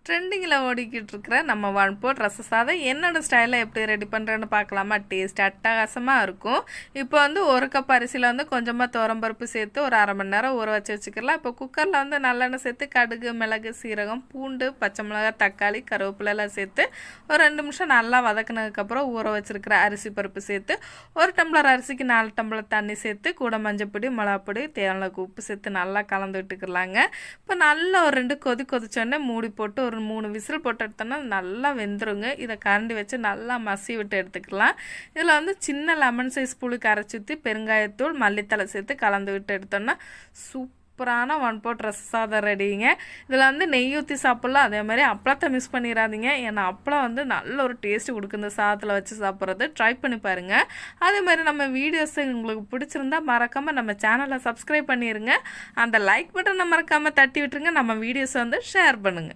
ட்ரெண்டிங்கில் ஓடிக்கிட்டு இருக்கிற நம்ம வான்போட் ரச சாதம் என்னோட ஸ்டைலில் எப்படி ரெடி பண்ணுறேன்னு பார்க்கலாமா. டேஸ்ட் அட்டகாசமாக இருக்கும். இப்போ வந்து ஒரு கப் அரிசியில் வந்து கொஞ்சமாக துவரம்பருப்பு சேர்த்து ஒரு அரை மணி நேரம் ஊற வச்சுக்கலாம். இப்போ குக்கரில் வந்து நல்லெண்ணெய் சேர்த்து கடுகு, மிளகு, சீரகம், பூண்டு, பச்சை மிளகாய், தக்காளி, கருவேப்பிலெல்லாம் சேர்த்து ஒரு 2 நிமிஷம் நல்லா வதக்கினதுக்கப்புறம் ஊற வச்சுருக்கிற அரிசி பருப்பு சேர்த்து ஒரு டம்ளர் அரிசிக்கு 4 டம்ளர் தண்ணி சேர்த்து கூட மஞ்சப்பொடி, மிளகாப்பொடி, தேவையான உப்பு சேர்த்து நல்லா கலந்து விட்டுக்கலாங்க. இப்போ நல்லா ஒரு 2 கொதிச்சோடனே மூடி போட்டு ஒரு 3 விசில் போட்டு எடுத்தோன்னா நல்லா வெந்துருங்க. இதை கரண்டி வச்சு நல்லா மசி விட்டு எடுத்துக்கலாம். இதில் வந்து சின்ன லெமன் சைஸ் புளி கரைச்சி ஊற்றி பெருங்காயத்தூள், மல்லித்தலை சேர்த்து கலந்து விட்டு எடுத்தோன்னா சூப்பரான ஒன்-pot ரச சாதம் ரெடிங்க. இதில் வந்து நெய் ஊற்றி சாப்பிட்லாம். அதே மாதிரி அப்பளத்தை மிஸ் பண்ணிடாதீங்க. ஏன்னா அப்பளம் வந்து நல்ல ஒரு டேஸ்ட்டு கொடுக்கும் இந்த சாதத்தில் வச்சு சாப்பிட்றது. ட்ரை பண்ணி பாருங்கள். அதே மாதிரி நம்ம வீடியோஸ் உங்களுக்கு பிடிச்சிருந்தா மறக்காமல் நம்ம சேனலை சப்ஸ்கிரைப் பண்ணிடுங்க. அந்த லைக் பட்டனை மறக்காமல் தட்டி விட்டுருங்க. நம்ம வீடியோஸை வந்து ஷேர் பண்ணுங்கள்.